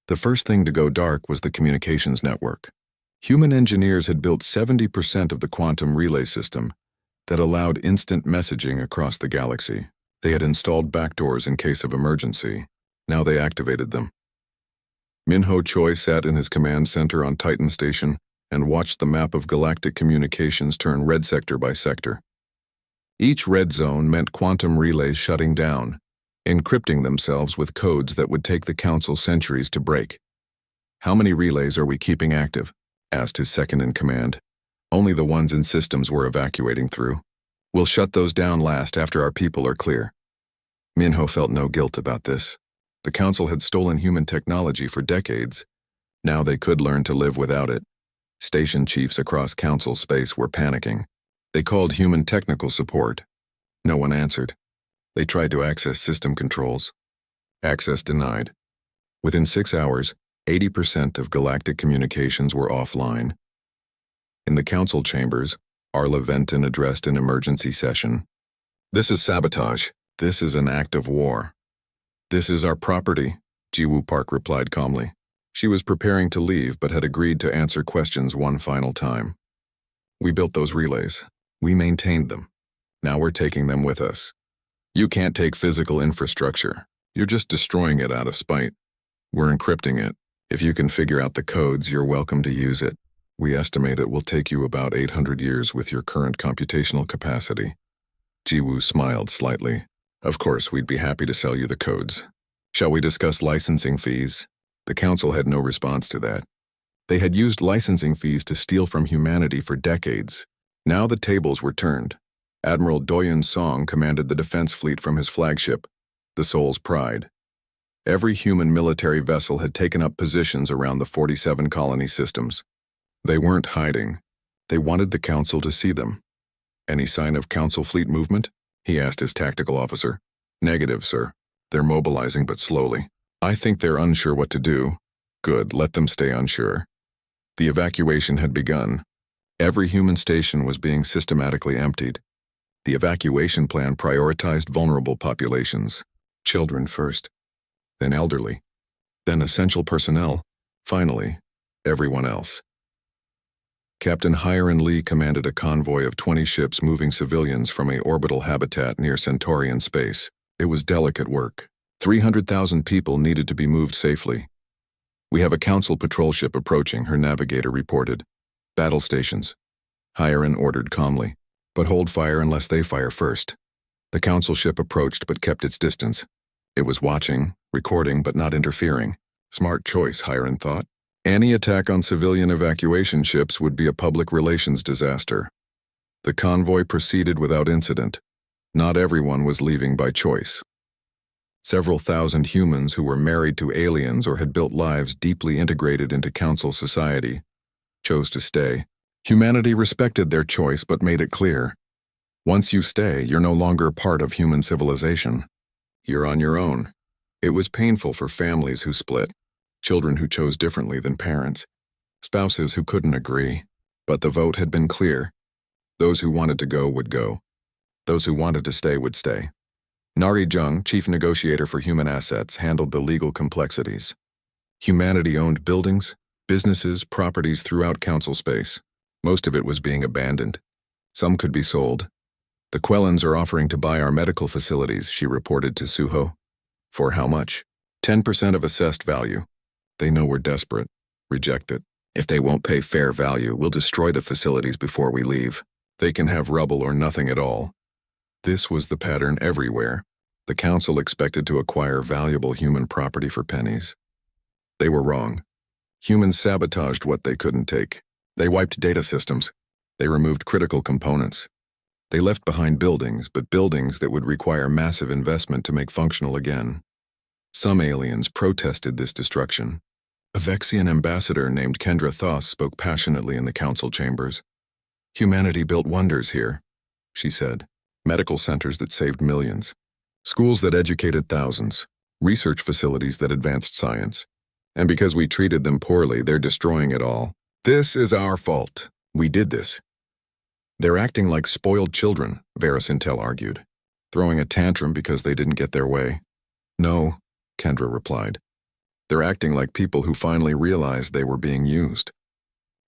The first thing to go dark was the communications network. Human engineers had built 70% of the quantum relay system that allowed instant messaging across the galaxy. They had installed backdoors in case of emergency. Now they activated them. Minho Choi sat in his command center on Titan Station and watched the map of galactic communications turn red sector by sector. Each red zone meant quantum relays shutting down, encrypting themselves with codes that would take the Council centuries to break. "How many relays are we keeping active?" asked his second-in-command. "Only the ones in systems we're evacuating through. We'll shut those down last after our people are clear." Minho felt no guilt about this. The Council had stolen human technology for decades. Now they could learn to live without it. Station chiefs across Council space were panicking. They called human technical support. No one answered. They tried to access system controls. Access denied. Within 6 hours, 80% of galactic communications were offline. In the Council chambers, Arla Venton addressed an emergency session. "This is sabotage. This is an act of war." "This is our property," Jiwoo Park replied calmly. She was preparing to leave but had agreed to answer questions one final time. "We built those relays. We maintained them. Now we're taking them with us. You can't take physical infrastructure. You're just destroying it out of spite. We're encrypting it. If you can figure out the codes, you're welcome to use it. We estimate it will take you about 800 years with your current computational capacity." Jiwoo smiled slightly. "Of course, we'd be happy to sell you the codes. Shall we discuss licensing fees?" The Council had no response to that. They had used licensing fees to steal from humanity for decades. Now the tables were turned. Admiral Doyen Song commanded the defense fleet from his flagship, the Soul's Pride. Every human military vessel had taken up positions around the 47 colony systems. They weren't hiding. They wanted the Council to see them. "Any sign of Council fleet movement?" he asked his tactical officer. "Negative, sir. They're mobilizing but slowly. I think they're unsure what to do." "Good, let them stay unsure." The evacuation had begun. Every human station was being systematically emptied. The evacuation plan prioritized vulnerable populations. Children first, then elderly, then essential personnel, finally, everyone else. Captain Hiram Lee commanded a convoy of 20 ships moving civilians from a orbital habitat near Centaurian space. It was delicate work. 300,000 people needed to be moved safely. "We have a Council patrol ship approaching," her navigator reported. "Battle stations." Hiram ordered calmly. "But hold fire unless they fire first." The Council ship approached but kept its distance. It was watching, recording but not interfering. Smart choice, Hiram thought. Any attack on civilian evacuation ships would be a public relations disaster. The convoy proceeded without incident. Not everyone was leaving by choice. Several thousand humans who were married to aliens or had built lives deeply integrated into Council society chose to stay. Humanity respected their choice but made it clear. Once you stay, you're no longer part of human civilization. You're on your own. It was painful for families who split, children who chose differently than parents, spouses who couldn't agree. But the vote had been clear. Those who wanted to go would go. Those who wanted to stay would stay. Nari Jung, chief negotiator for human assets, handled the legal complexities. Humanity owned buildings, businesses, properties throughout Council space. Most of it was being abandoned. Some could be sold. "The Quellans are offering to buy our medical facilities," she reported to Suho. "For how much?" 10% of assessed value. "They know we're desperate. Reject it. If they won't pay fair value, we'll destroy the facilities before we leave. They can have rubble or nothing at all." This was the pattern everywhere. The Council expected to acquire valuable human property for pennies. They were wrong. Humans sabotaged what they couldn't take. They wiped data systems. They removed critical components. They left behind buildings, but buildings that would require massive investment to make functional again. Some aliens protested this destruction. A Vexian ambassador named Kendra Thoth spoke passionately in the Council chambers. "Humanity built wonders here," she said. "Medical centers that saved millions. Schools that educated thousands. Research facilities that advanced science. And because we treated them poorly, they're destroying it all. This is our fault. We did this." "They're acting like spoiled children," Verisintel argued, "throwing a tantrum because they didn't get their way." "No," Kendra replied. They're acting like people who finally realized they were being used.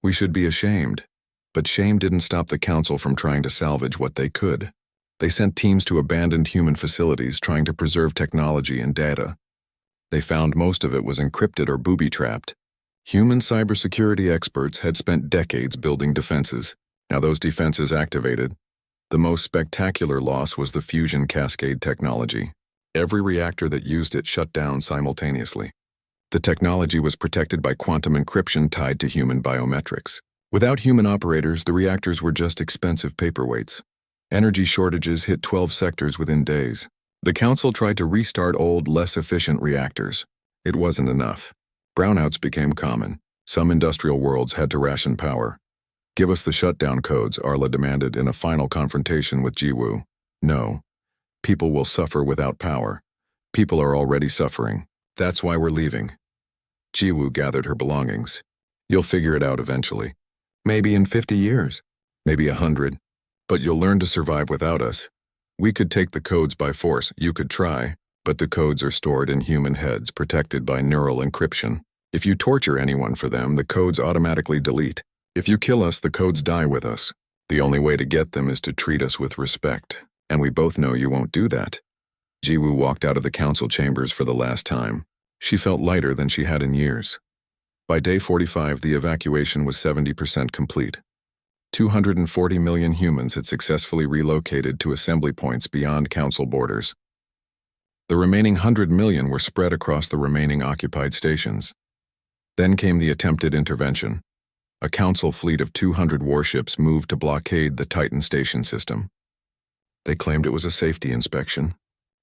We should be ashamed. But shame didn't stop the Council from trying to salvage what they could. They sent teams to abandoned human facilities trying to preserve technology and data. They found most of it was encrypted or booby-trapped. Human cybersecurity experts had spent decades building defenses. Now those defenses activated. The most spectacular loss was the fusion cascade technology. Every reactor that used it shut down simultaneously. The technology was protected by quantum encryption tied to human biometrics. Without human operators, the reactors were just expensive paperweights. Energy shortages hit 12 sectors within days. The Council tried to restart old, less efficient reactors. It wasn't enough. Brownouts became common. Some industrial worlds had to ration power. "Give us the shutdown codes," Arla demanded in a final confrontation with Jiwoo. "No. People will suffer without power. People are already suffering. That's why we're leaving." Jiwoo gathered her belongings. "You'll figure it out eventually. Maybe in 50 years. Maybe 100. But you'll learn to survive without us. We could take the codes by force. You could try. But the codes are stored in human heads, protected by neural encryption. If you torture anyone for them, the codes automatically delete. If you kill us, the codes die with us. The only way to get them is to treat us with respect. And we both know you won't do that." Jiwoo walked out of the Council chambers for the last time. She felt lighter than she had in years. By day 45, the evacuation was 70% complete. 240 million humans had successfully relocated to assembly points beyond Council borders. The remaining 100 million were spread across the remaining occupied stations. Then came the attempted intervention. A Council fleet of 200 warships moved to blockade the Titan station system. They claimed it was a safety inspection.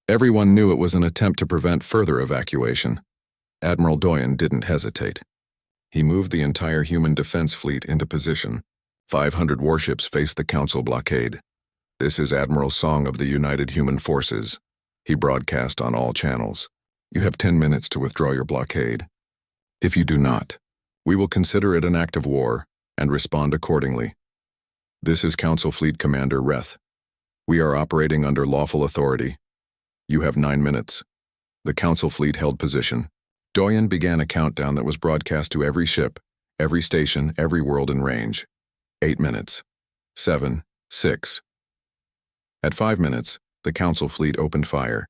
Everyone knew it was an attempt to prevent further evacuation. Admiral Doyen didn't hesitate. He moved the entire human defense fleet into position. 500 warships faced the Council blockade. "This is Admiral Song of the United Human Forces," he broadcast on all channels. "You have 10 minutes to withdraw your blockade. If you do not, we will consider it an act of war and respond accordingly. This is Council Fleet Commander Reth. We are operating under lawful authority. You have 9 minutes." The Council fleet held position. Doyen began a countdown that was broadcast to every ship, every station, every world in range. 8 minutes. 7, 6. At 5 minutes, the Council fleet opened fire.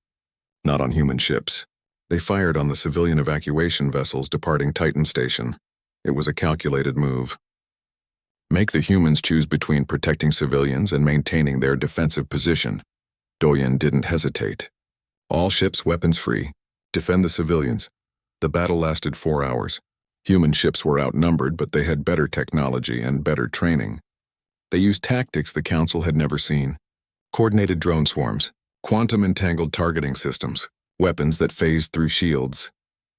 Not on human ships. They fired on the civilian evacuation vessels departing Titan Station. It was a calculated move. Make the humans choose between protecting civilians and maintaining their defensive position. Doyen didn't hesitate. All ships weapons free. Defend the civilians. The battle lasted 4 hours. Human ships were outnumbered, but they had better technology and better training. They used tactics the Council had never seen. Coordinated drone swarms, quantum-entangled targeting systems, weapons that phased through shields.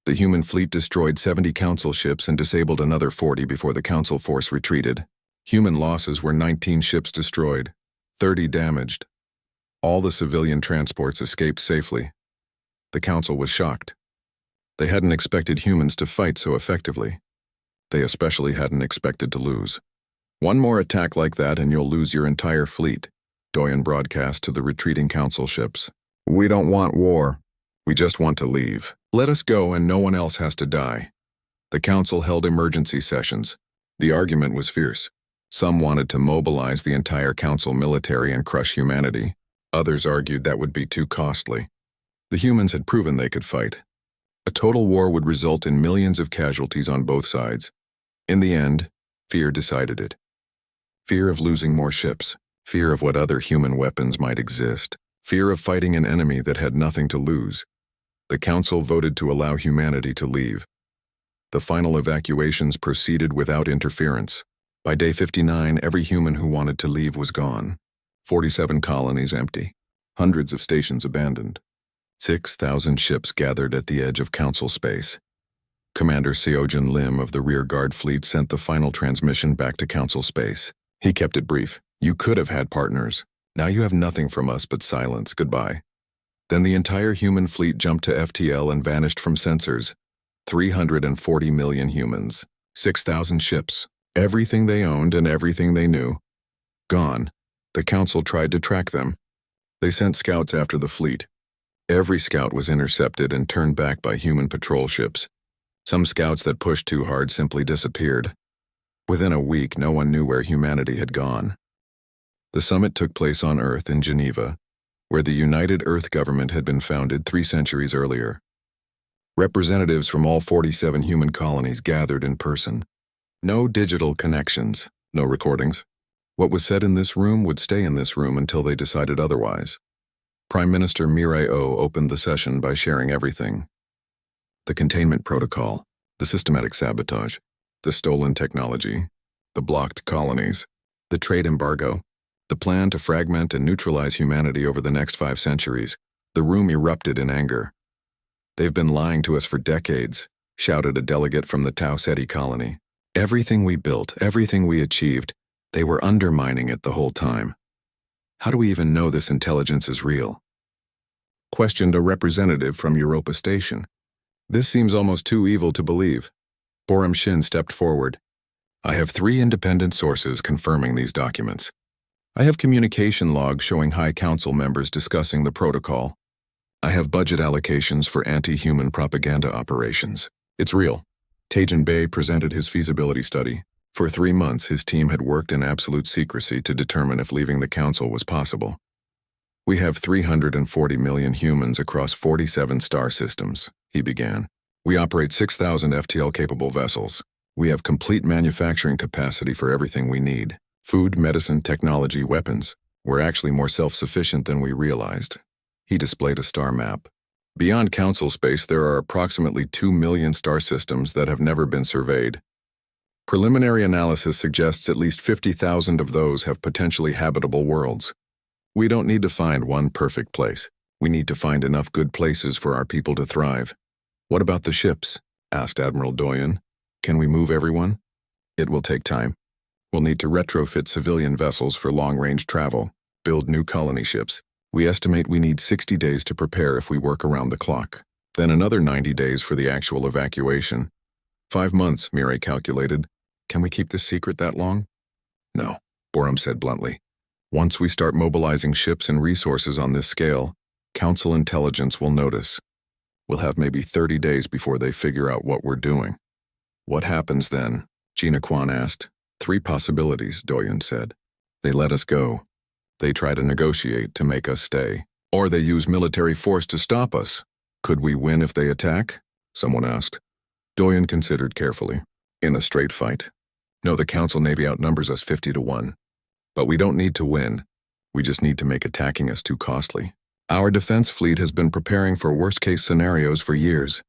The human fleet destroyed 70 Council ships and disabled another 40 before the Council force retreated. Human losses were 19 ships destroyed, 30 damaged. All the civilian transports escaped safely. The Council was shocked. They hadn't expected humans to fight so effectively. They especially hadn't expected to lose. "One more attack like that and you'll lose your entire fleet," Doyen broadcast to the retreating Council ships. "We don't want war. We just want to leave. Let us go and no one else has to die." The Council held emergency sessions. The argument was fierce. Some wanted to mobilize the entire Council military and crush humanity. Others argued that would be too costly. The humans had proven they could fight. A total war would result in millions of casualties on both sides. In the end, fear decided it. Fear of losing more ships, fear of what other human weapons might exist, fear of fighting an enemy that had nothing to lose. The Council voted to allow humanity to leave. The final evacuations proceeded without interference. By day 59, every human who wanted to leave was gone. 47 colonies empty. Hundreds of stations abandoned. 6,000 ships gathered at the edge of Council space. Commander Seojin Lim of the Rear Guard Fleet sent the final transmission back to Council space. He kept it brief. "You could have had partners. Now you have nothing from us but silence. Goodbye." Then the entire human fleet jumped to FTL and vanished from sensors. 340 million humans. 6,000 ships. Everything they owned and everything they knew. Gone. The Council tried to track them. They sent scouts after the fleet. Every scout was intercepted and turned back by human patrol ships. Some scouts that pushed too hard simply disappeared. Within a week, no one knew where humanity had gone. The summit took place on Earth in Geneva, where the United Earth Government had been founded 3 centuries earlier. Representatives from all 47 human colonies gathered in person. No digital connections, no recordings. What was said in this room would stay in this room until they decided otherwise. Prime Minister Mirai O opened the session by sharing everything. The containment protocol, the systematic sabotage, the stolen technology, the blocked colonies, the trade embargo, the plan to fragment and neutralize humanity over the next 5 centuries. The room erupted in anger. "They've been lying to us for decades," shouted a delegate from the Tau Ceti colony. "Everything we built, everything we achieved, they were undermining it the whole time. How do we even know this intelligence is real?" Questioned a representative from Europa Station. "This seems almost too evil to believe." Borum Shin stepped forward. "I have 3 independent sources confirming these documents. I have communication logs showing High Council members discussing the protocol. I have budget allocations for anti-human propaganda operations. It's real." Taejin Bey presented his feasibility study. For 3 months, his team had worked in absolute secrecy to determine if leaving the council was possible. "We have 340 million humans across 47 star systems," he began. "We operate 6,000 FTL-capable vessels. We have complete manufacturing capacity for everything we need. Food, medicine, technology, weapons. We're actually more self-sufficient than we realized." He displayed a star map. "Beyond council space, there are approximately 2 million star systems that have never been surveyed. Preliminary analysis suggests at least 50,000 of those have potentially habitable worlds. We don't need to find one perfect place. We need to find enough good places for our people to thrive." "What about the ships?" asked Admiral Doyen. "Can we move everyone?" "It will take time. We'll need to retrofit civilian vessels for long-range travel, build new colony ships. We estimate we need 60 days to prepare if we work around the clock. Then another 90 days for the actual evacuation. 5 months, Mirai calculated. Can we keep this secret that long?" "No," Borum said bluntly. "Once we start mobilizing ships and resources on this scale, Council intelligence will notice. We'll have maybe 30 days before they figure out what we're doing." "What happens then?" Gina Kwan asked. "3 possibilities," Doyen said. "They let us go. They try to negotiate to make us stay. Or they use military force to stop us. Could we win if they attack?" someone asked. Doyen considered carefully. "In a straight fight? No, the Council Navy outnumbers us 50 to 1. But we don't need to win. We just need to make attacking us too costly. Our defense fleet has been preparing for worst-case scenarios for years.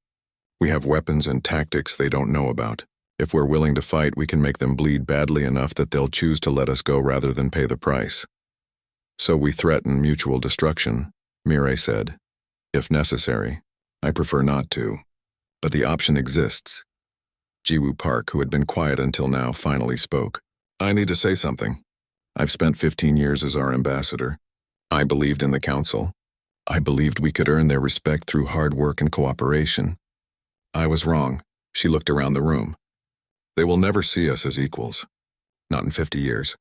We have weapons and tactics they don't know about. If we're willing to fight, we can make them bleed badly enough that they'll choose to let us go rather than pay the price. So we threaten mutual destruction," Mirai said. "If necessary. I prefer not to. But the option exists." Jiwoo Park, who had been quiet until now, finally spoke. "I need to say something. I've spent 15 years as our ambassador. I believed in the Council. I believed we could earn their respect through hard work and cooperation. I was wrong." She looked around the room. "They will never see us as equals. Not in 50 years.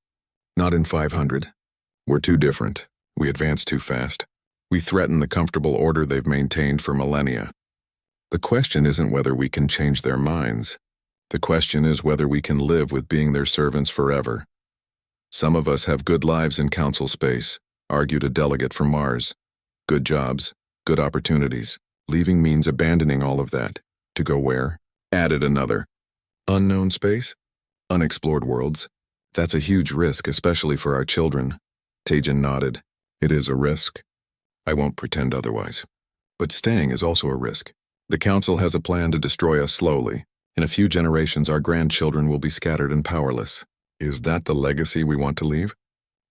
Not in 500. We're too different. We advance too fast. We threaten the comfortable order they've maintained for millennia. The question isn't whether we can change their minds. The question is whether we can live with being their servants forever. Some of us have good lives in council space," argued a delegate from Mars. "Good jobs, good opportunities. Leaving means abandoning all of that. To go where?" added another. "Unknown space? Unexplored worlds? That's a huge risk, especially for our children." Taejin nodded. "It is a risk. I won't pretend otherwise. But staying is also a risk. The Council has a plan to destroy us slowly. In a few generations, our grandchildren will be scattered and powerless. Is that the legacy we want to leave?"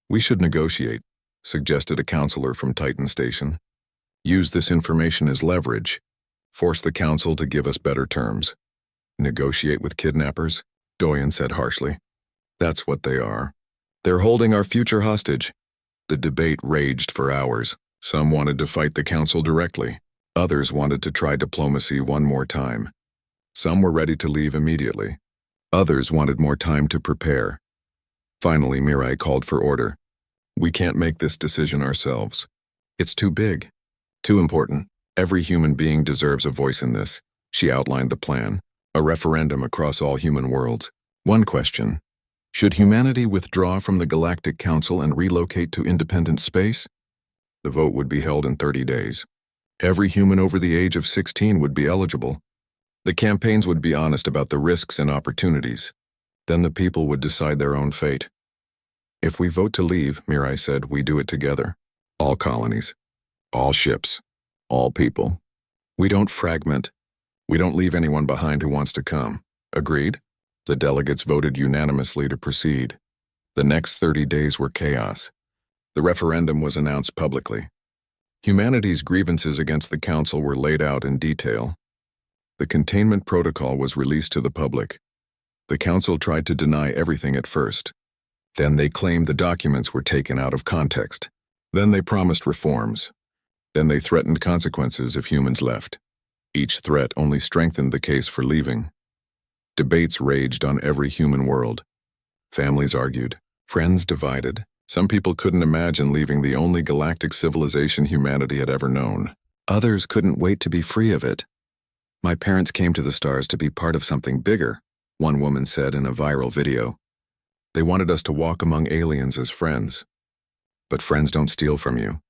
"We should negotiate," suggested a counselor from Titan Station. "Use this information as leverage. Force the Council to give us better terms." "Negotiate with kidnappers?" Doyen said harshly. "That's what they are. They're holding our future hostage." The debate raged for hours. Some wanted to fight the Council directly. Others wanted to try diplomacy one more time. Some were ready to leave immediately. Others wanted more time to prepare. Finally, Mirai called for order. "We can't make this decision ourselves. It's too big. Too important. Every human being deserves a voice in this." She outlined the plan. A referendum across all human worlds. One question. Should humanity withdraw from the Galactic Council and relocate to independent space? The vote would be held in 30 days. Every human over the age of 16 would be eligible. The campaigns would be honest about the risks and opportunities. Then the people would decide their own fate. If we vote to leave, Mirai said, we do it together. All colonies. All ships. All people. We don't fragment. We don't leave anyone behind who wants to come. Agreed? The delegates voted unanimously to proceed. The next 30 days were chaos. The referendum was announced publicly. Humanity's grievances against the Council were laid out in detail. The containment protocol was released to the public. The Council tried to deny everything at first. Then they claimed the documents were taken out of context. Then they promised reforms. Then they threatened consequences if humans left. Each threat only strengthened the case for leaving. Debates raged on every human world. Families argued. Friends divided. Some people couldn't imagine leaving the only galactic civilization humanity had ever known. Others couldn't wait to be free of it. My parents came to the stars to be part of something bigger, one woman said in a viral video. They wanted us to walk among aliens as friends. But friends don't steal from you.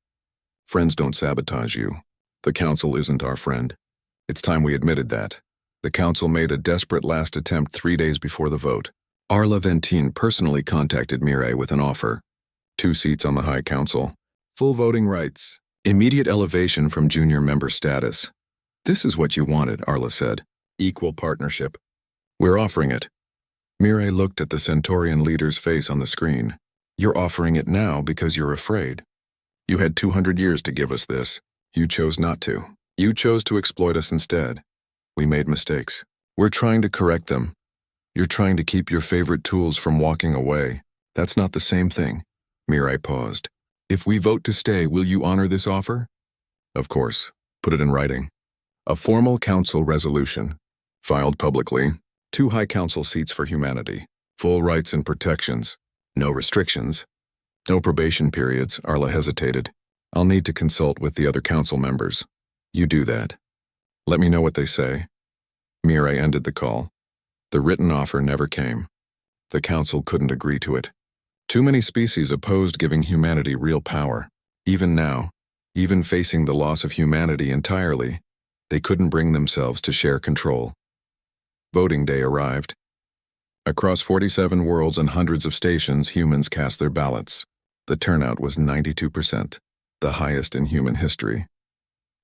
Friends don't sabotage you. The Council isn't our friend. It's time we admitted that. The Council made a desperate last attempt 3 days before the vote. Arla Ventine personally contacted Mirai with an offer. 2 seats on the High Council. Full voting rights. Immediate elevation from junior member status. This is what you wanted, Arla said. Equal partnership. We're offering it. Mirai looked at the Centaurian leader's face on the screen. You're offering it now because you're afraid. You had 200 years to give us this. You chose not to. You chose to exploit us instead. We made mistakes. We're trying to correct them. You're trying to keep your favorite tools from walking away. That's not the same thing. Mirai paused. If we vote to stay, will you honor this offer? Of course. Put it in writing. A formal council resolution. Filed publicly. 2 High Council seats for humanity. Full rights and protections. No restrictions. No probation periods, Arla hesitated. I'll need to consult with the other council members. You do that. Let me know what they say. Mirai ended the call. The written offer never came. The council couldn't agree to it. Too many species opposed giving humanity real power. Even now, even facing the loss of humanity entirely, they couldn't bring themselves to share control. Voting day arrived. Across 47 worlds and hundreds of stations, humans cast their ballots. The turnout was 92%, the highest in human history.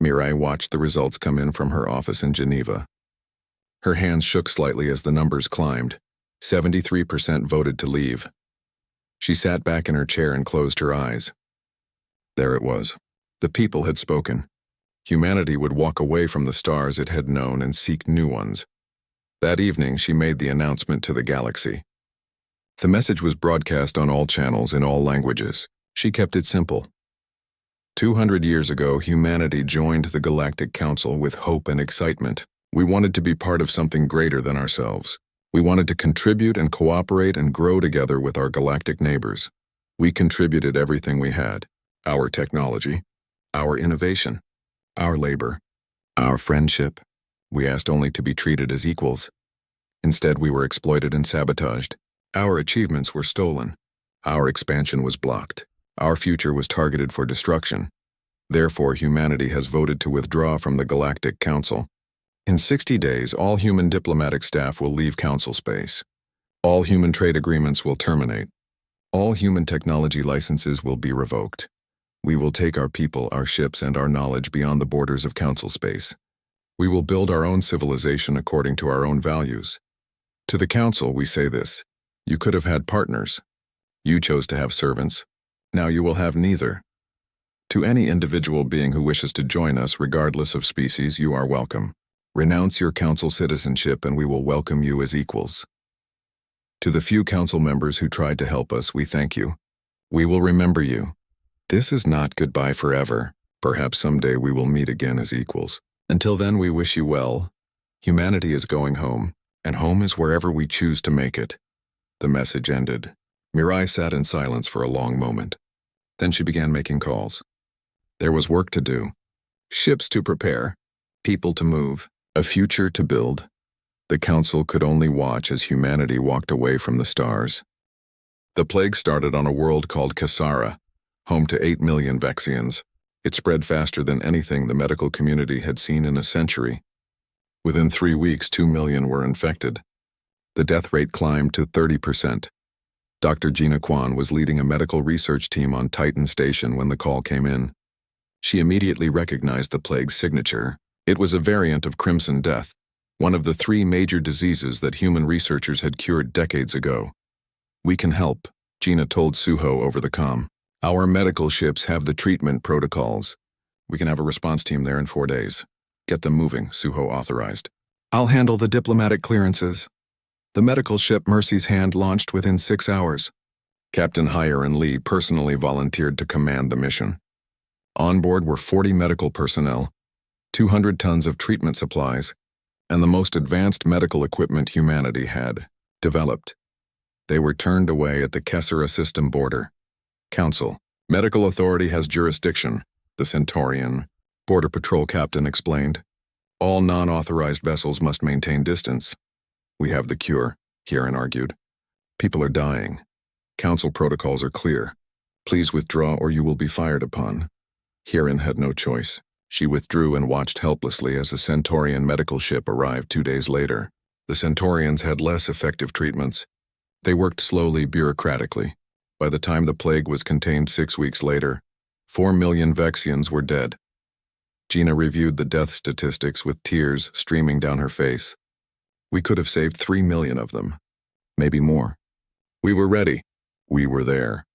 Mirai watched the results come in from her office in Geneva. Her hands shook slightly as the numbers climbed. 73% voted to leave. She sat back in her chair and closed her eyes. There it was. The people had spoken. Humanity would walk away from the stars it had known and seek new ones. That evening, she made the announcement to the galaxy. The message was broadcast on all channels in all languages. She kept it simple. 200 years ago, humanity joined the Galactic Council with hope and excitement. We wanted to be part of something greater than ourselves. We wanted to contribute and cooperate and grow together with our galactic neighbors. We contributed everything we had. Our technology, our innovation, our labor, our friendship. We asked only to be treated as equals. Instead, we were exploited and sabotaged. Our achievements were stolen. Our expansion was blocked. Our future was targeted for destruction. Therefore, humanity has voted to withdraw from the Galactic Council. In 60 days, all human diplomatic staff will leave Council space. All human trade agreements will terminate. All human technology licenses will be revoked. We will take our people, our ships, and our knowledge beyond the borders of Council space. We will build our own civilization according to our own values. To the Council, we say this. You could have had partners. You chose to have servants. Now you will have neither. To any individual being who wishes to join us, regardless of species, you are welcome. Renounce your Council citizenship and we will welcome you as equals. To the few Council members who tried to help us, we thank you. We will remember you. This is not goodbye forever. Perhaps someday we will meet again as equals. Until then, we wish you well. Humanity is going home, and home is wherever we choose to make it. The message ended. Mirai sat in silence for a long moment. Then she began making calls. There was work to do. Ships to prepare. People to move. A future to build. The Council could only watch as humanity walked away from the stars. The plague started on a world called Kasara, home to 8 million Vexians. It spread faster than anything the medical community had seen in a century. Within 3 weeks, 2 million were infected. The death rate climbed to 30%. Dr. Gina Kwan was leading a medical research team on Titan Station when the call came in. She immediately recognized the plague's signature. It was a variant of Crimson Death, one of the 3 major diseases that human researchers had cured decades ago. "We can help," Gina told Suho over the comm. "Our medical ships have the treatment protocols. We can have a response team there in 4 days. Get them moving," Suho authorized. "I'll handle the diplomatic clearances." The medical ship Mercy's Hand launched within 6 hours. Captain Hyer-en Lee personally volunteered to command the mission. On board were 40 medical personnel, 200 tons of treatment supplies, and the most advanced medical equipment humanity had developed. They were turned away at the Kessera system border. "Council, medical authority has jurisdiction," the Centaurian Border Patrol captain explained. "All non-authorized vessels must maintain distance." "We have the cure," Hieran argued. "People are dying. Council protocols are clear. Please withdraw or you will be fired upon." Hieran had no choice. She withdrew and watched helplessly as a Centaurian medical ship arrived 2 days later. The Centaurians had less effective treatments. They worked slowly, bureaucratically. By the time the plague was contained 6 weeks later, 4 million Vexians were dead. Gina reviewed the death statistics with tears streaming down her face. "We could have saved 3 million of them. Maybe more. We were ready. We were there."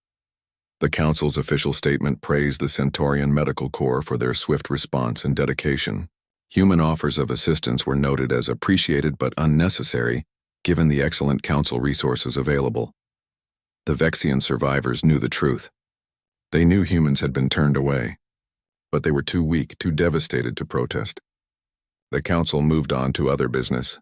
The Council's official statement praised the Centaurian Medical Corps for their swift response and dedication. Human offers of assistance were noted as appreciated but unnecessary, given the excellent Council resources available. The Vexian survivors knew the truth. They knew humans had been turned away, but they were too weak, too devastated to protest. The Council moved on to other business.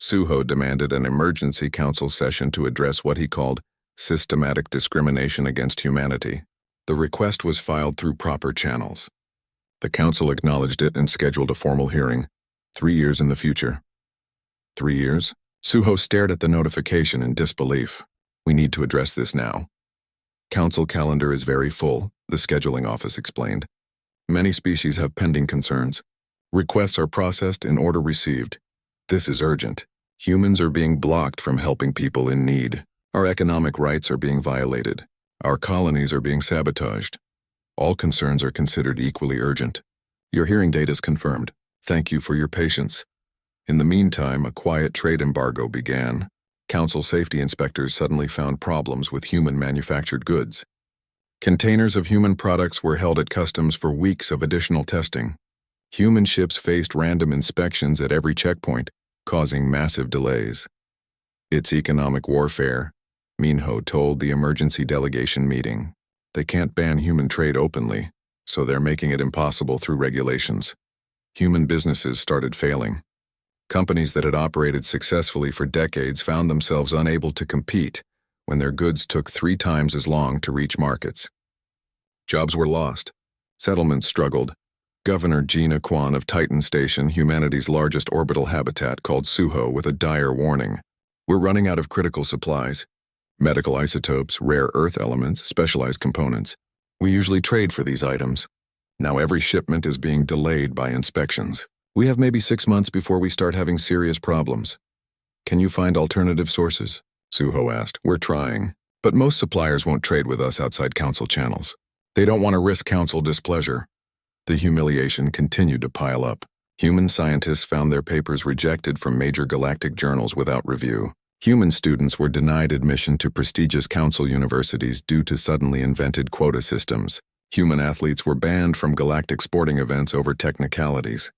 Suho demanded an emergency Council session to address what he called systematic discrimination against humanity. The request was filed through proper channels. The Council acknowledged it and scheduled a formal hearing, 3 years in the future. 3 years? Suho stared at the notification in disbelief. "We need to address this now." "Council calendar is very full," the scheduling office explained. "Many species have pending concerns. Requests are processed in order received. This is urgent. Humans are being blocked from helping people in need. Our economic rights are being violated. Our colonies are being sabotaged. All concerns are considered equally urgent. Your hearing date is confirmed. Thank you for your patience." In the meantime, a quiet trade embargo began. Council safety inspectors suddenly found problems with human-manufactured goods. Containers of human products were held at customs for weeks of additional testing. Human ships faced random inspections at every checkpoint, causing massive delays. "It's economic warfare," Minho told the emergency delegation meeting. "They can't ban human trade openly, so they're making it impossible through regulations." Human businesses started failing. Companies that had operated successfully for decades found themselves unable to compete when their goods took 3 times as long to reach markets. Jobs were lost. Settlements struggled. Governor Gina Kwan of Titan Station, humanity's largest orbital habitat, called Suho with a dire warning. "We're running out of critical supplies. Medical isotopes, rare earth elements, specialized components. We usually trade for these items. Now every shipment is being delayed by inspections. We have maybe 6 months before we start having serious problems. Can you find alternative sources?" Suho asked. "We're trying, but most suppliers won't trade with us outside Council channels. They don't want to risk Council displeasure." The humiliation continued to pile up. Human scientists found their papers rejected from major galactic journals without review. Human students were denied admission to prestigious Council universities due to suddenly invented quota systems. Human athletes were banned from galactic sporting events over technicalities.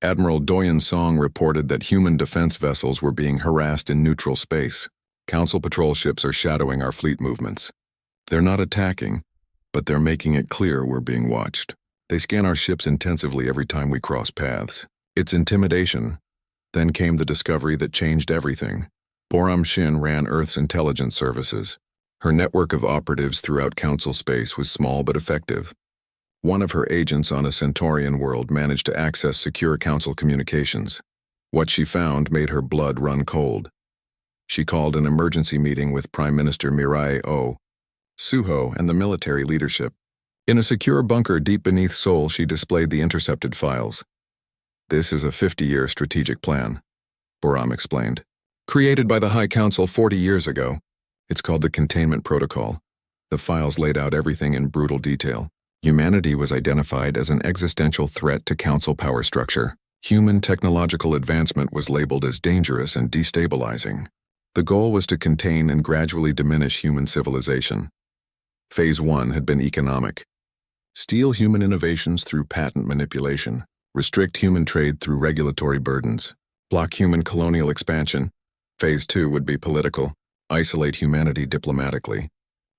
Admiral Doyen Song reported that human defense vessels were being harassed in neutral space. "Council patrol ships are shadowing our fleet movements. They're not attacking, but they're making it clear we're being watched. They scan our ships intensively every time we cross paths. It's intimidation." Then came the discovery that changed everything. Boram Shin ran Earth's intelligence services. Her network of operatives throughout Council space was small but effective. One of her agents on a Centaurian world managed to access secure Council communications. What she found made her blood run cold. She called an emergency meeting with Prime Minister Mirai O. Suho and the military leadership. In a secure bunker deep beneath Seoul, she displayed the intercepted files. This is a 50-year strategic plan, Boram explained. Created by the High Council 40 years ago. It's called the Containment Protocol. The files laid out everything in brutal detail. Humanity was identified as an existential threat to Council power structure. Human technological advancement was labeled as dangerous and destabilizing. The goal was to contain and gradually diminish human civilization. Phase 1 had been economic. Steal human innovations through patent manipulation. Restrict human trade through regulatory burdens. Block human colonial expansion. Phase 2 would be political. Isolate humanity diplomatically.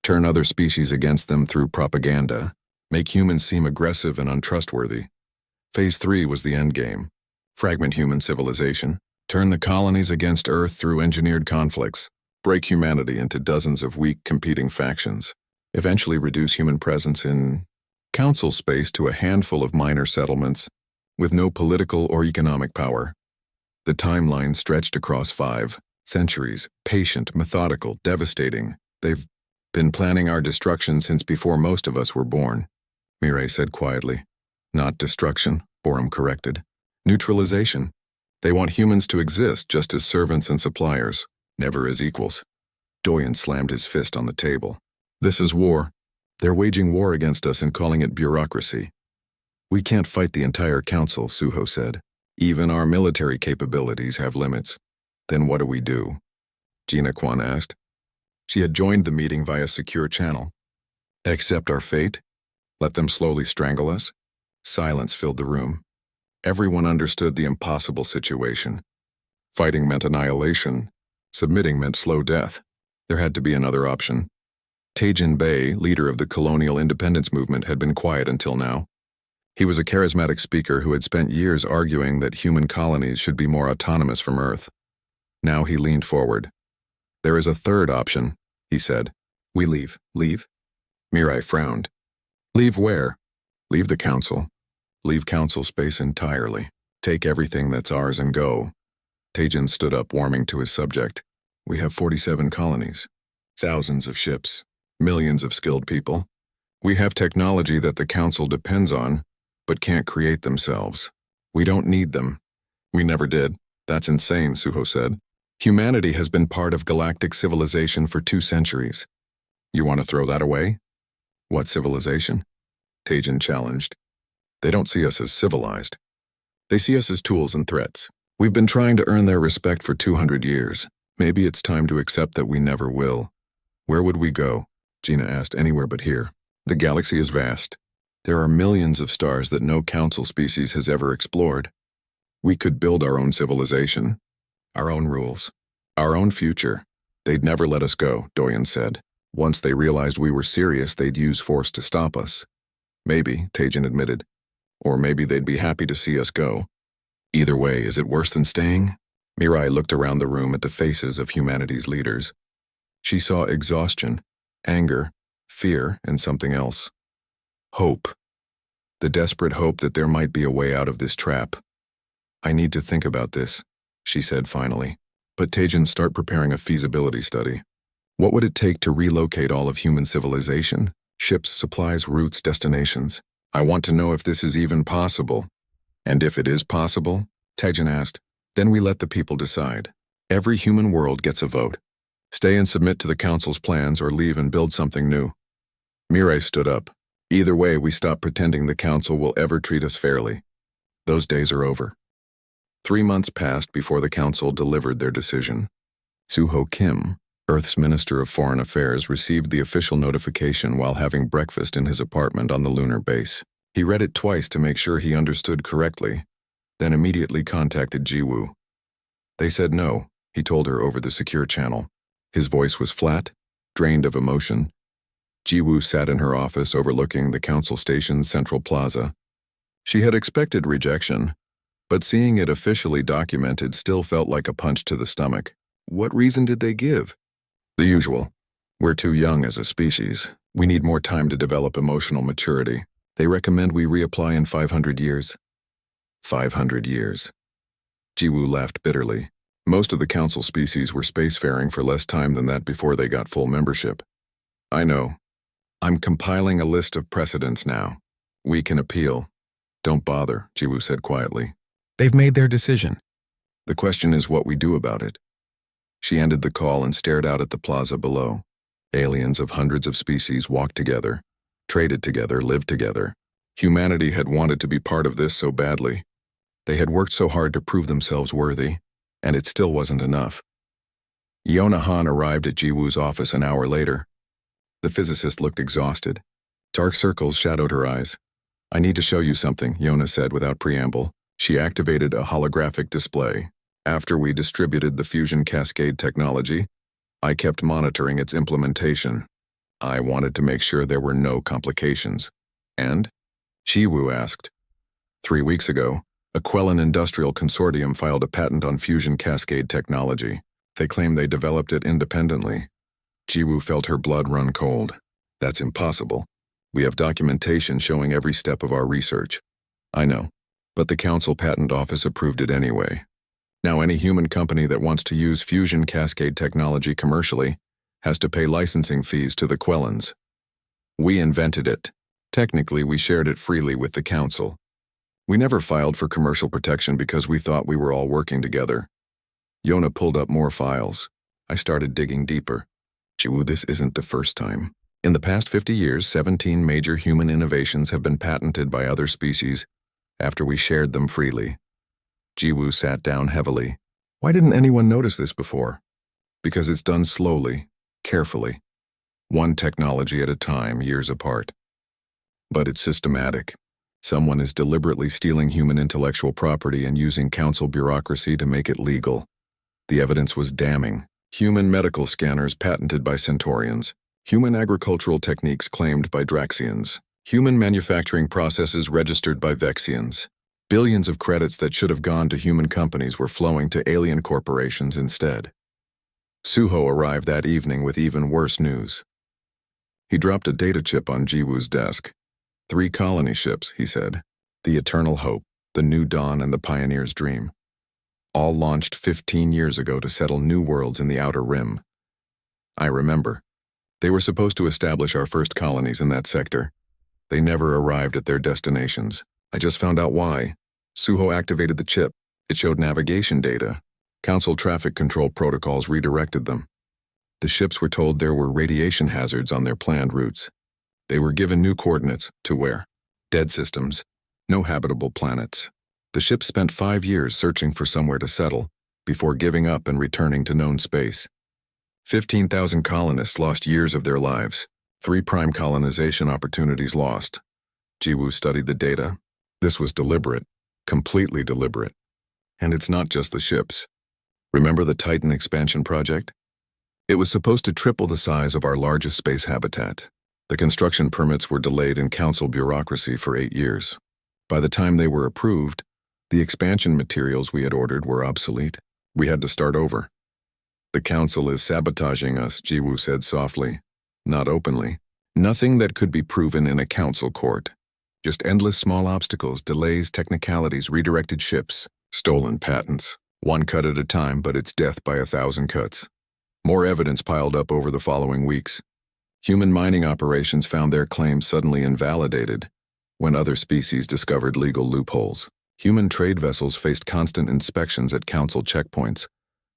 Turn other species against them through propaganda. Make humans seem aggressive and untrustworthy. Phase 3 was the endgame. Fragment human civilization. Turn the colonies against Earth through engineered conflicts. Break humanity into dozens of weak competing factions. Eventually reduce human presence in Council space to a handful of minor settlements with no political or economic power. The timeline stretched across 5 centuries, patient, methodical, devastating. They've been planning our destruction since before most of us were born, Mirai said quietly. Not destruction, Boram corrected. Neutralization. They want humans to exist just as servants and suppliers, never as equals. Doyen slammed his fist on the table. This is war. They're waging war against us and calling it bureaucracy. We can't fight the entire council, Suho said. Even our military capabilities have limits. Then what do we do? Gina Kwan asked. She had joined the meeting via secure channel. Accept our fate? Let them slowly strangle us? Silence filled the room. Everyone understood the impossible situation. Fighting meant annihilation. Submitting meant slow death. There had to be another option. Taejin Bey, leader of the colonial independence movement, had been quiet until now. He was a charismatic speaker who had spent years arguing that human colonies should be more autonomous from Earth. Now he leaned forward. There is a third option, he said. We leave. Leave? Mirai frowned. Leave where? Leave the council. Leave council space entirely. Take everything that's ours and go. Taejin stood up, warming to his subject. We have 47 colonies. Thousands of ships. Millions of skilled people. We have technology that the council depends on, but can't create themselves. We don't need them. We never did. That's insane, Suho said. Humanity has been part of galactic civilization for 2 centuries. You want to throw that away? What civilization? Taejin challenged. They don't see us as civilized. They see us as tools and threats. We've been trying to earn their respect for 200 years. Maybe it's time to accept that we never will. Where would we go? Gina asked. Anywhere but here. The galaxy is vast. There are millions of stars that no council species has ever explored. We could build our own civilization, our own rules, our own future. They'd never let us go, Doyen said. Once they realized we were serious, they'd use force to stop us. Maybe, Taejin admitted. Or maybe they'd be happy to see us go. Either way, is it worse than staying? Mirai looked around the room at the faces of humanity's leaders. She saw exhaustion, anger, fear, and something else. Hope. The desperate hope that there might be a way out of this trap. I need to think about this, she said finally. But Taejin, start preparing a feasibility study. What would it take to relocate all of human civilization? Ships, supplies, routes, destinations. I want to know if this is even possible. And if it is possible, Taejin asked, then we let the people decide. Every human world gets a vote. Stay and submit to the council's plans or leave and build something new. Mirai stood up. Either way, we stop pretending the council will ever treat us fairly. Those days are over. 3 months passed before the council delivered their decision. Suho Kim, Earth's Minister of Foreign Affairs, received the official notification while having breakfast in his apartment on the lunar base. He read it twice to make sure he understood correctly, then immediately contacted Jiwoo. They said no, he told her over the secure channel. His voice was flat, drained of emotion. Jiwoo sat in her office overlooking the council station's central plaza. She had expected rejection, but seeing it officially documented still felt like a punch to the stomach. What reason did they give? The usual. We're too young as a species. We need more time to develop emotional maturity. They recommend we reapply in 500 years. 500 years. Jiwoo laughed bitterly. Most of the council species were spacefaring for less time than that before they got full membership. I know. I'm compiling a list of precedents now. We can appeal. Don't bother, Jiwoo said quietly. They've made their decision. The question is what we do about it. She ended the call and stared out at the plaza below. Aliens of hundreds of species walked together, traded together, lived together. Humanity had wanted to be part of this so badly. They had worked so hard to prove themselves worthy, and it still wasn't enough. Yona Han arrived at Jiwoo's office an hour later. The physicist looked exhausted. Dark circles shadowed her eyes. I need to show you something, Yona said without preamble. She activated a holographic display. After we distributed the fusion cascade technology, I kept monitoring its implementation. I wanted to make sure there were no complications. And? Jiwoo asked. 3 weeks ago, a Quellan Industrial Consortium filed a patent on fusion cascade technology. They claim they developed it independently. Jiwoo felt her blood run cold. That's impossible. We have documentation showing every step of our research. I know, but the Council Patent Office approved it anyway. Now any human company that wants to use fusion cascade technology commercially has to pay licensing fees to the Quellans. We invented it. Technically, we shared it freely with the Council. We never filed for commercial protection because we thought we were all working together. Yona pulled up more files. I started digging deeper. Jiwoo, this isn't the first time. In the past 50 years, 17 major human innovations have been patented by other species after we shared them freely. Jiwoo sat down heavily. Why didn't anyone notice this before? Because it's done slowly, carefully. One technology at a time, years apart. But it's systematic. Someone is deliberately stealing human intellectual property and using council bureaucracy to make it legal. The evidence was damning. Human medical scanners patented by Centaurians. Human agricultural techniques claimed by Draxians. Human manufacturing processes registered by Vexians. Billions of credits that should have gone to human companies were flowing to alien corporations instead. Suho arrived that evening with even worse news. He dropped a data chip on Jiwoo's desk. 3 colony ships, he said. The Eternal Hope, the New Dawn, and the Pioneer's Dream. All launched 15 years ago to settle new worlds in the Outer Rim. I remember. They were supposed to establish our first colonies in that sector. They never arrived at their destinations. I just found out why. Suho activated the chip. It showed navigation data. Council traffic control protocols redirected them. The ships were told there were radiation hazards on their planned routes. They were given new coordinates to where? Dead systems. No habitable planets. The ships spent 5 years searching for somewhere to settle, before giving up and returning to known space. 15,000 colonists lost years of their lives. 3 prime colonization opportunities lost. Jiwoo studied the data. This was deliberate, completely deliberate. And it's not just the ships. Remember the Titan expansion project? It was supposed to triple the size of our largest space habitat. The construction permits were delayed in council bureaucracy for 8 years. By the time they were approved, the expansion materials we had ordered were obsolete. We had to start over. The council is sabotaging us, Jiwoo said softly. Not openly. Nothing that could be proven in a council court. Just endless small obstacles, delays, technicalities, redirected ships, stolen patents. 1 cut at a time, but it's death by 1,000 cuts. More evidence piled up over the following weeks. Human mining operations found their claims suddenly invalidated when other species discovered legal loopholes. Human trade vessels faced constant inspections at council checkpoints,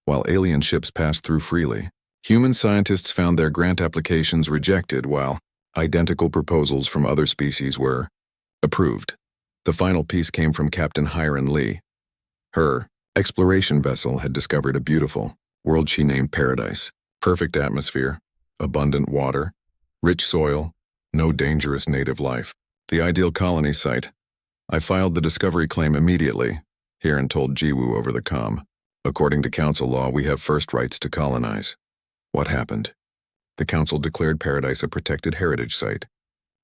while alien ships passed through freely. Human scientists found their grant applications rejected while identical proposals from other species were approved. The final piece came from Captain Hiron Lee. Her exploration vessel had discovered a beautiful world she named Paradise. Perfect atmosphere, abundant water, rich soil, no dangerous native life. The ideal colony site. I filed the discovery claim immediately, Hiron told Jiwoo over the comm. According to council law, we have first rights to colonize. What happened? The council declared Paradise a protected heritage site.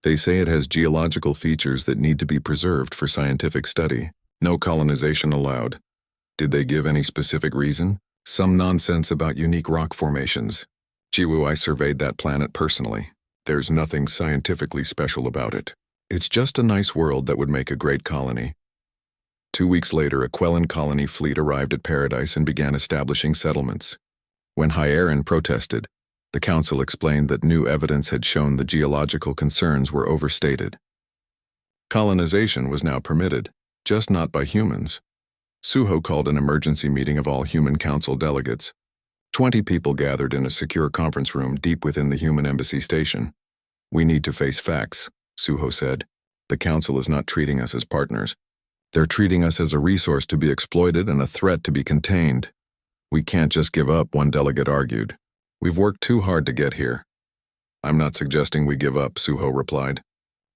They say it has geological features that need to be preserved for scientific study. No colonization allowed. Did they give any specific reason? Some nonsense about unique rock formations. Jiwoo, I surveyed that planet personally. There's nothing scientifically special about it. It's just a nice world that would make a great colony. 2 weeks later, a Quellan colony fleet arrived at Paradise and began establishing settlements. When Hyeron protested, the council explained that new evidence had shown the geological concerns were overstated. Colonization was now permitted, just not by humans. Suho called an emergency meeting of all Human Council delegates. 20 people gathered in a secure conference room deep within the Human Embassy station. "We need to face facts," Suho said. "The council is not treating us as partners. They're treating us as a resource to be exploited and a threat to be contained. We can't just give up," one delegate argued. "We've worked too hard to get here." "I'm not suggesting we give up," Suho replied.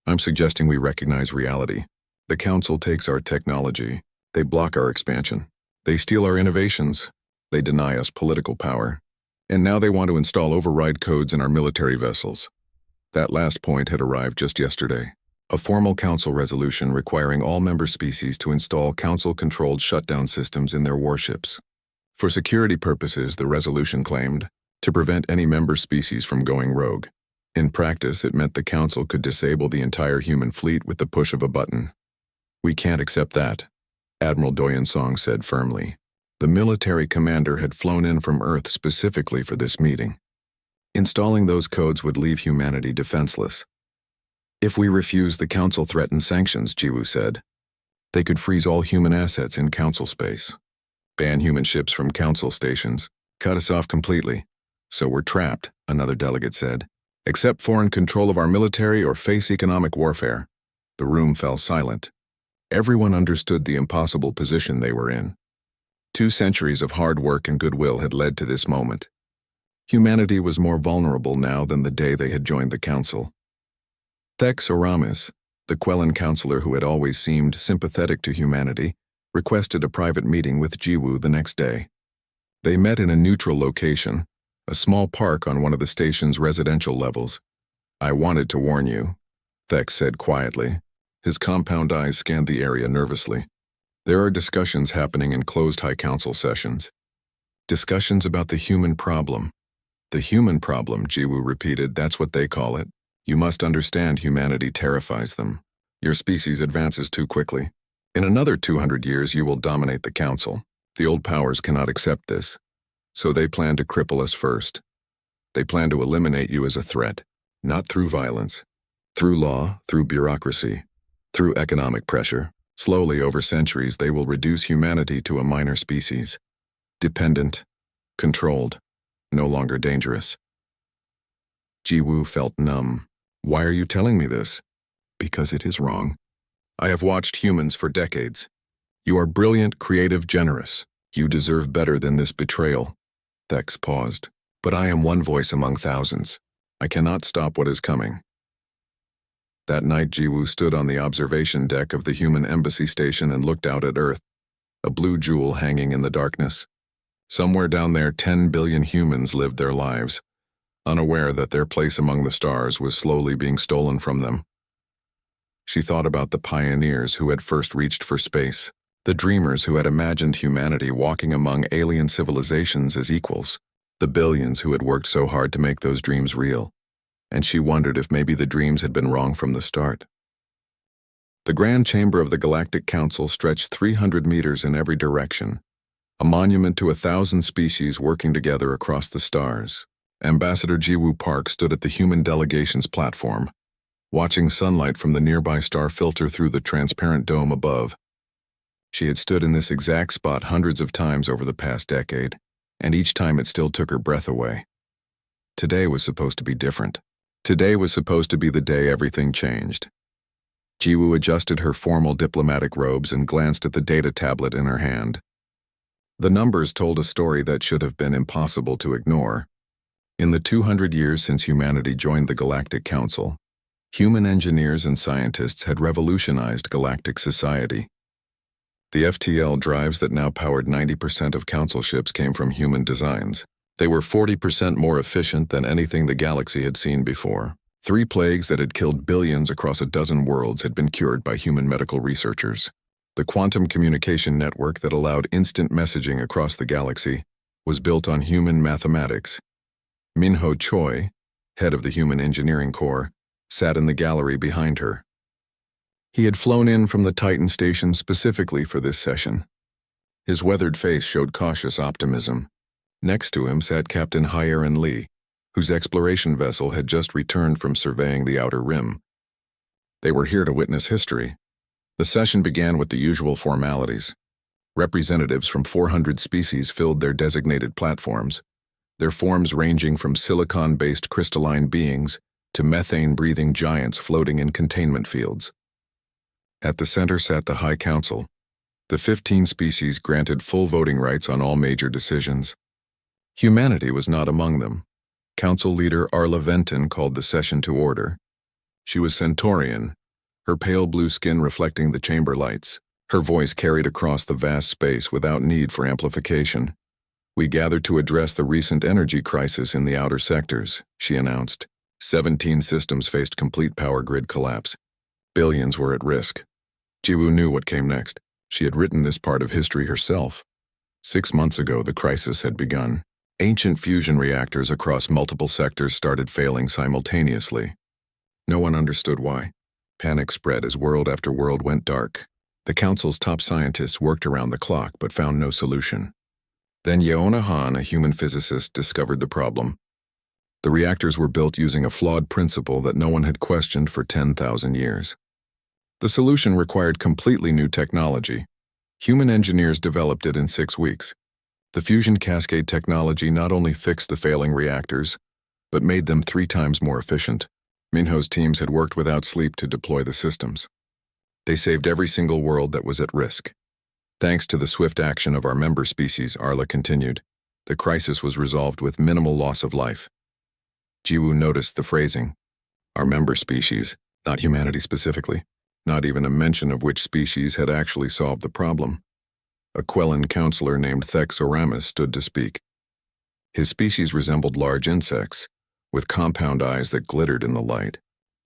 "I'm suggesting we recognize reality. The council takes our technology. They block our expansion. They steal our innovations. They deny us political power. And now they want to install override codes in our military vessels." That last point had arrived just yesterday. A formal council resolution requiring all member species to install council-controlled shutdown systems in their warships. For security purposes, the resolution claimed, to prevent any member species from going rogue. In practice, it meant the council could disable the entire human fleet with the push of a button. "We can't accept that," Admiral Doyensong said firmly. The military commander had flown in from Earth specifically for this meeting. Installing those codes would leave humanity defenseless. "If we refuse, the council threatens sanctions," Jiwoo said. "They could freeze all human assets in council space, ban human ships from council stations, cut us off completely. So we're trapped," another delegate said. "Accept foreign control of our military or face economic warfare." The room fell silent. Everyone understood the impossible position they were in. 2 centuries of hard work and goodwill had led to this moment. Humanity was more vulnerable now than the day they had joined the council. Thex Oramis, the Quellan counselor who had always seemed sympathetic to humanity, requested a private meeting with Jiwoo the next day. They met in a neutral location, a small park on one of the station's residential levels. "I wanted to warn you," Thex said quietly. His compound eyes scanned the area nervously. "There are discussions happening in closed High Council sessions. Discussions about the human problem." "The human problem," Jiwoo repeated. "That's what they call it. You must understand humanity terrifies them. Your species advances too quickly. In another 200 years you will dominate the council. The old powers cannot accept this. So they plan to cripple us first. They plan to eliminate you as a threat, not through violence, through law, through bureaucracy, through economic pressure. Slowly, over centuries, they will reduce humanity to a minor species. Dependent, controlled, no longer dangerous." Jiwoo felt numb. "Why are you telling me this?" "Because it is wrong. I have watched humans for decades. You are brilliant, creative, generous. You deserve better than this betrayal." Thex paused. "But I am one voice among thousands. I cannot stop what is coming." That night, Jiwoo stood on the observation deck of the Human Embassy station and looked out at Earth, a blue jewel hanging in the darkness. Somewhere down there, 10 billion humans lived their lives, unaware that their place among the stars was slowly being stolen from them. She thought about the pioneers who had first reached for space, the dreamers who had imagined humanity walking among alien civilizations as equals, the billions who had worked so hard to make those dreams real. And she wondered if maybe the dreams had been wrong from the start. The Grand Chamber of the Galactic Council stretched 300 meters in every direction, a monument to 1,000 species working together across the stars. Ambassador Jiwoo Park stood at the human delegation's platform, watching sunlight from the nearby star filter through the transparent dome above. She had stood in this exact spot hundreds of times over the past decade, and each time it still took her breath away. Today was supposed to be different. Today was supposed to be the day everything changed. Jiwoo adjusted her formal diplomatic robes and glanced at the data tablet in her hand. The numbers told a story that should have been impossible to ignore. In the 200 years since humanity joined the Galactic Council, human engineers and scientists had revolutionized galactic society. The FTL drives that now powered 90% of council ships came from human designs. They were 40% more efficient than anything the galaxy had seen before. 3 plagues that had killed billions across a dozen worlds had been cured by human medical researchers. The quantum communication network that allowed instant messaging across the galaxy was built on human mathematics. Minho Choi, head of the Human Engineering Corps, sat in the gallery behind her. He had flown in from the Titan station specifically for this session. His weathered face showed cautious optimism. Next to him sat Captain Hyeron Lee, whose exploration vessel had just returned from surveying the outer rim. They were here to witness history. The session began with the usual formalities. Representatives from 400 species filled their designated platforms, their forms ranging from silicon-based crystalline beings to methane-breathing giants floating in containment fields. At the center sat the High Council. The 15 species granted full voting rights on all major decisions. Humanity was not among them. Council leader Arla Venton called the session to order. She was Centaurian, her pale blue skin reflecting the chamber lights. Her voice carried across the vast space without need for amplification. "We gathered to address the recent energy crisis in the outer sectors," she announced. 17 systems faced complete power grid collapse. Billions were at risk. Jiwoo knew what came next. She had written this part of history herself. 6 months ago, the crisis had begun. Ancient fusion reactors across multiple sectors started failing simultaneously. No one understood why. Panic spread as world after world went dark. The Council's top scientists worked around the clock but found no solution. Then Yeona Han, a human physicist, discovered the problem. The reactors were built using a flawed principle that no one had questioned for 10,000 years. The solution required completely new technology. Human engineers developed it in 6 weeks. The fusion cascade technology not only fixed the failing reactors, but made them 3 times more efficient. Minho's teams had worked without sleep to deploy the systems. They saved every single world that was at risk. Thanks to the swift action of our member species, Arla continued, the crisis was resolved with minimal loss of life. Jiwoo noticed the phrasing. Our member species, not humanity specifically. Not even a mention of which species had actually solved the problem. A Quellan counselor named Thex Oramus stood to speak. His species resembled large insects, with compound eyes that glittered in the light.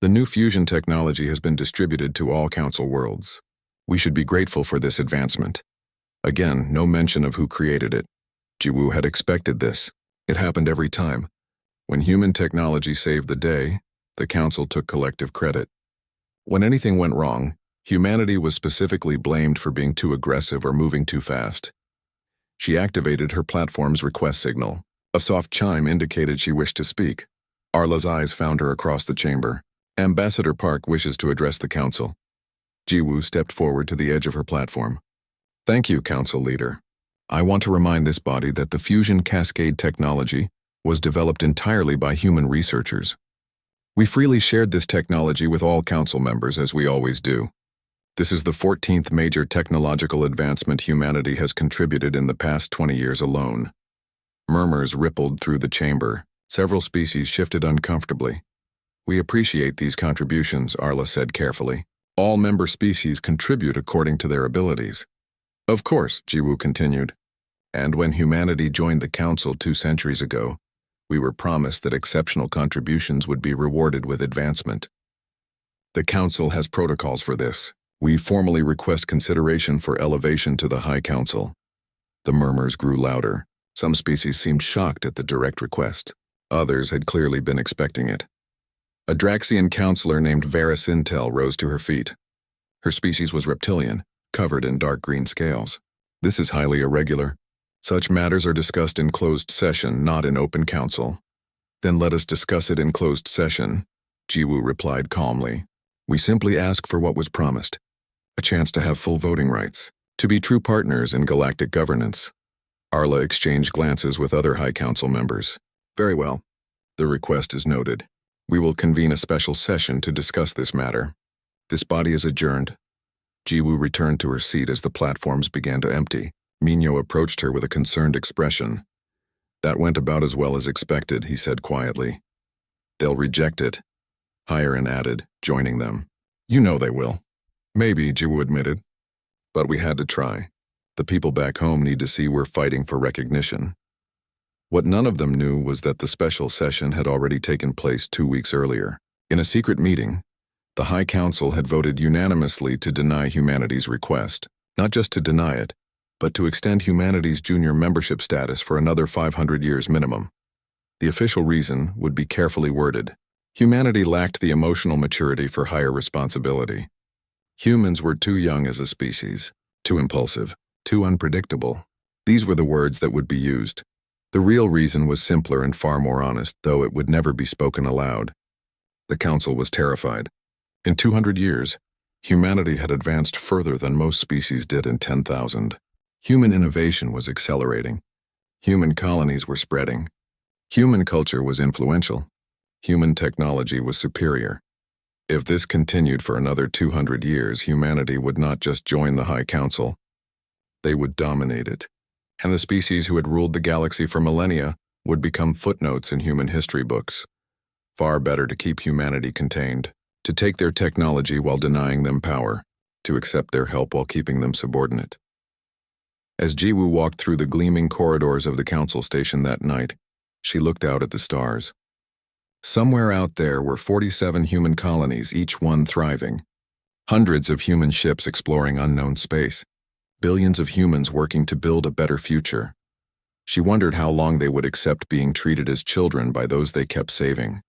The new fusion technology has been distributed to all Council worlds. We should be grateful for this advancement. Again, no mention of who created it. Jiwoo had expected this. It happened every time. When human technology saved the day, the Council took collective credit. When anything went wrong, humanity was specifically blamed for being too aggressive or moving too fast. She activated her platform's request signal. A soft chime indicated she wished to speak. Arla's eyes found her across the chamber. Ambassador Park wishes to address the Council. Jiwoo stepped forward to the edge of her platform. Thank you, Council Leader. I want to remind this body that the fusion cascade technology was developed entirely by human researchers. We freely shared this technology with all Council members, as we always do. This is the 14th major technological advancement humanity has contributed in the past 20 years alone. Murmurs rippled through the chamber. Several species shifted uncomfortably. We appreciate these contributions, Arla said carefully. All member species contribute according to their abilities. Of course, Jiwoo continued. And when humanity joined the Council 2 centuries ago, we were promised that exceptional contributions would be rewarded with advancement. The Council has protocols for this. We formally request consideration for elevation to the High Council. The murmurs grew louder. Some species seemed shocked at the direct request. Others had clearly been expecting it. A Draxian counselor named Vera Sintel rose to her feet. Her species was reptilian, covered in dark green scales. This is highly irregular. Such matters are discussed in closed session, not in open council. Then let us discuss it in closed session, Jiwoo replied calmly. We simply ask for what was promised. A chance to have full voting rights. To be true partners in galactic governance. Arla exchanged glances with other High Council members. Very well. The request is noted. We will convene a special session to discuss this matter. This body is adjourned. Jiwoo returned to her seat as the platforms began to empty. Minho approached her with a concerned expression. That went about as well as expected, he said quietly. They'll reject it, Hyeron added, joining them. You know they will. Maybe, Jiwoo admitted. But we had to try. The people back home need to see we're fighting for recognition. What none of them knew was that the special session had already taken place 2 weeks earlier. In a secret meeting, the High Council had voted unanimously to deny humanity's request, not just to deny it, but to extend humanity's junior membership status for another 500 years minimum. The official reason would be carefully worded. Humanity lacked the emotional maturity for higher responsibility. Humans were too young as a species, too impulsive, too unpredictable. These were the words that would be used. The real reason was simpler and far more honest, though it would never be spoken aloud. The council was terrified. In 200 years, humanity had advanced further than most species did in 10,000. Human innovation was accelerating. Human colonies were spreading. Human culture was influential. Human technology was superior. If this continued for another 200 years, humanity would not just join the High Council. They would dominate it. And the species who had ruled the galaxy for millennia would become footnotes in human history books. Far better to keep humanity contained, to take their technology while denying them power, to accept their help while keeping them subordinate. As Jiwoo walked through the gleaming corridors of the council station that night, she looked out at the stars. Somewhere out there were 47 human colonies, each one thriving. Hundreds of human ships exploring unknown space. Billions of humans working to build a better future. She wondered how long they would accept being treated as children by those they kept saving.